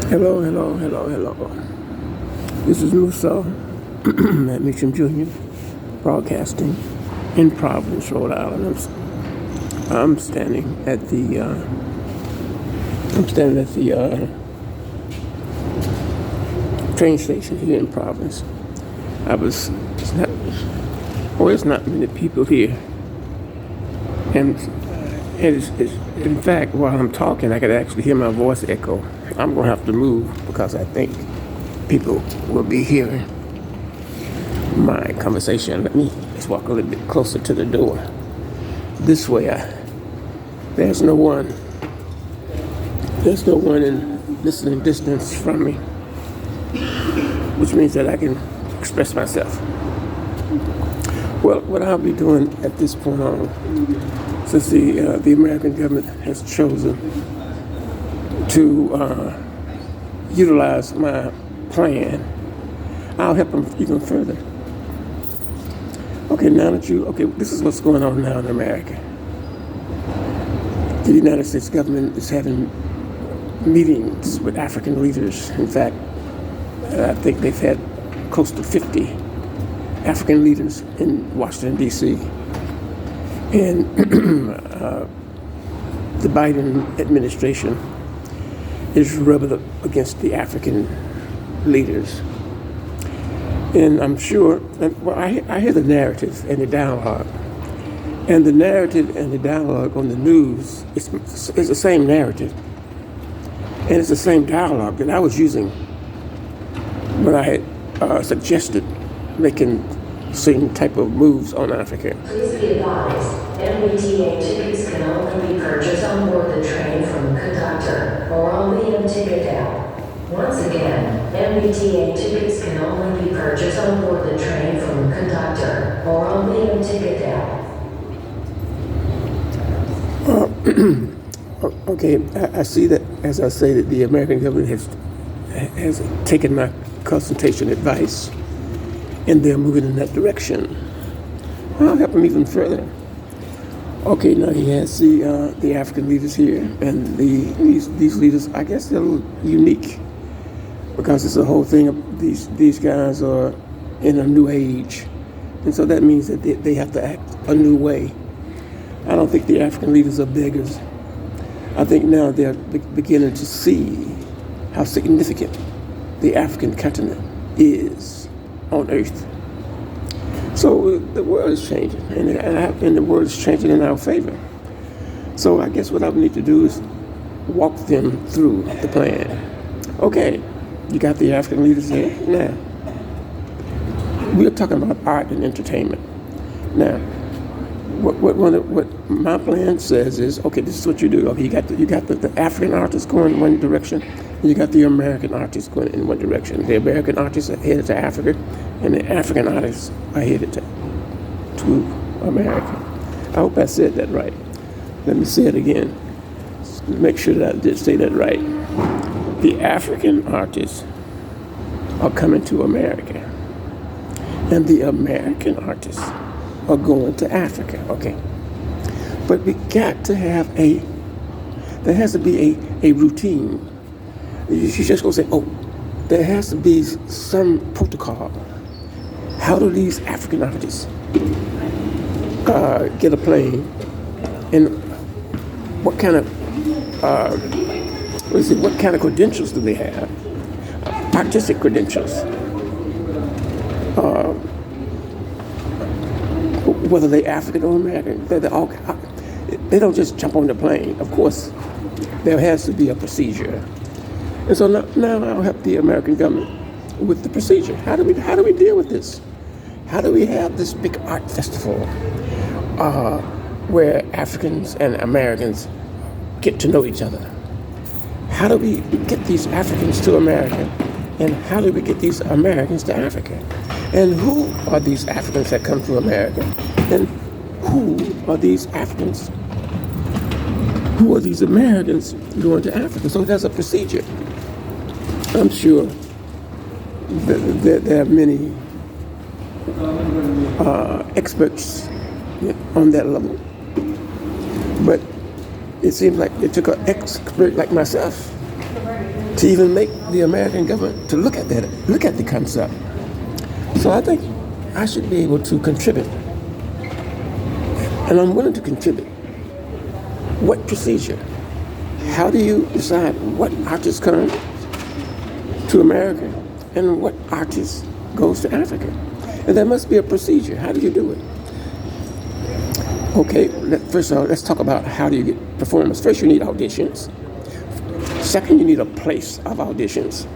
Hello, hello, hello, hello. This is MUSAU MattmeachamJR, broadcasting in Providence, Rhode Island. I'm standing at the train station here in Providence. There's not many people here, and in fact, while I'm talking, I could actually hear my voice echo. I'm going to have to move because I think people will be hearing my conversation. Let me just walk a little bit closer to the door. This way, there's no one in listening distance from me, which means that I can express myself. Well, what I'll be doing at this point on, since the American government has chosen to utilize my plan, I'll help them even further. Okay, this is what's going on now in America. The United States government is having meetings with African leaders. In fact, I think they've had close to 50 African leaders in Washington, D.C. And the Biden administration is rubbing up against the African leaders. And I'm sure, I hear the narrative and the dialogue. And the narrative and the dialogue on the news is the same narrative. And it's the same dialogue that I was using when I had suggested making certain type of moves on Africa. Please be advised, MUTA tickets can only be purchased on board the train from the conductor or on the ticket app. Once again, MUTA tickets can only be purchased on board the train from the conductor or on the ticket app. Okay, I see that, as I say, that the American government has taken my consultation advice, and they're moving in that direction. I'll help them even further. Okay, now he has the African leaders here, and these leaders, I guess they're a little unique because it's a whole thing of these guys are in a new age, and so that means that they have to act a new way. I don't think the African leaders are beggars. I think now they're beginning to see how significant the African continent is on Earth. So the world is changing, and the world is changing in our favor. So I guess what I need to do is walk them through the plan. Okay, you got the African leaders here. Now, we're talking about art and entertainment. Now, what my plan says is, okay, this is what you do. Okay, you got the African artists going in one direction, and you got the American artists going in one direction. The American artists are headed to Africa, and the African artists are headed to America. I hope I said that right. Let me say it again. Make sure that I did say that right. The African artists are coming to America, and the American artists are going to Africa, okay? But we got to have there has to be a routine. You just go say, there has to be some protocol. How do these African artists get a plane, and what kind of credentials do they have? Artistic credentials. Whether they're African or American, they don't just jump on the plane. Of course, there has to be a procedure. And so now I'll help the American government with the procedure. How do we deal with this? How do we have this big art festival where Africans and Americans get to know each other? How do we get these Africans to America, and how do we get these Americans to Africa? And who are these Africans that come to America? And who are these Africans? Who are these Americans going to Africa? So there's a procedure. I'm sure that there are many experts on that level. But it seems like it took an expert like myself to even make the American government to look at the concept. So I think I should be able to contribute, and I'm willing to contribute. What procedure? How do you decide what artist comes to America and what artist goes to Africa? And there must be a procedure. How do you do it? Okay, first of all, let's talk about how do you get performers. First, you need auditions. Second, you need a place of auditions.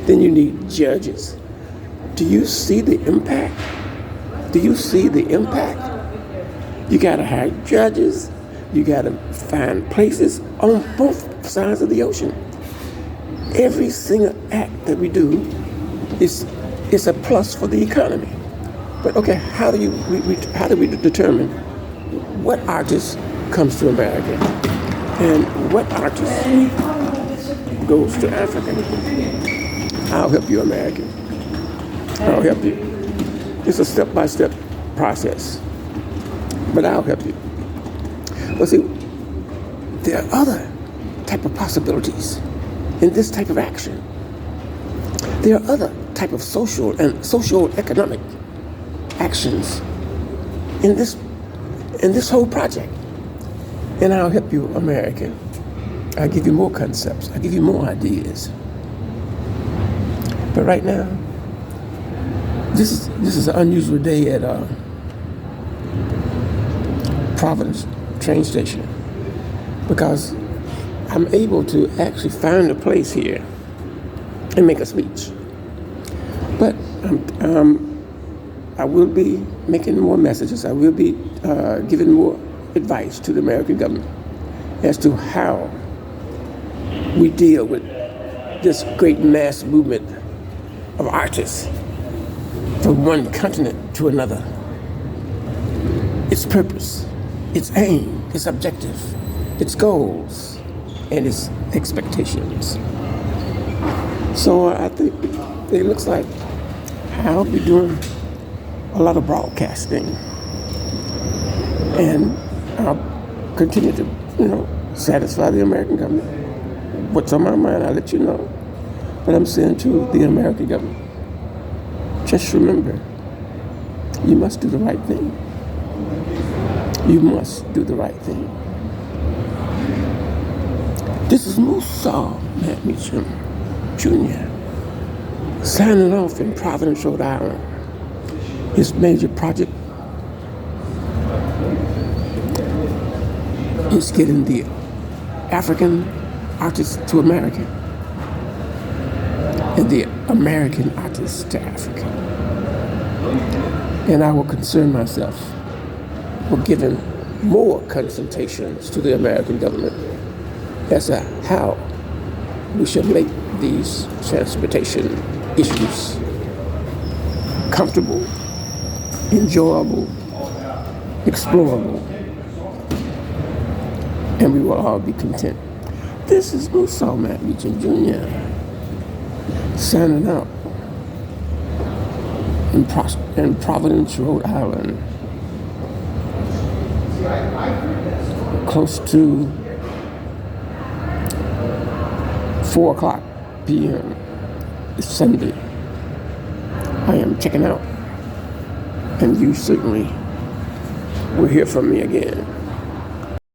Then you need judges. Do you see the impact? Do you see the impact? You gotta hire judges. You gotta find places on both sides of the ocean. Every single act that we do is a plus for the economy. But okay, how do we determine what artist comes to America and what artist goes to Africa? I'll help you, American. I'll help you. It's a step-by-step process, but I'll help you. But see, there are other type of possibilities in this type of action. There are other type of social and socio-economic actions in this whole project. And I'll help you, American. I'll give you more concepts. I'll give you more ideas. But right now, this is an unusual day at Providence train station, because I'm able to actually find a place here and make a speech. But I will be making more messages. I will be giving more advice to the American government as to how we deal with this great mass movement of artists from one continent to another. Its purpose, its aim, its objective, its goals, and its expectations. So I think it looks like I'll be doing a lot of broadcasting, and I'll continue to, satisfy the American government. What's on my mind, I'll let you know. But I'm saying to the American government, just remember, you must do the right thing. You must do the right thing. This is MUSAU MattmeachamJR, signing off in Providence, Rhode Island. His major project is getting the African artists to America and the American artists to Africa. And I will concern myself with giving more consultations to the American government as to how we should make these transportation issues comfortable, enjoyable, explorable, and we will all be content. This is MUSAU MattmeachamJR, signing out in Providence, Rhode Island, close to 4 o'clock p.m. It's Sunday. I am checking out, and you certainly will hear from me again.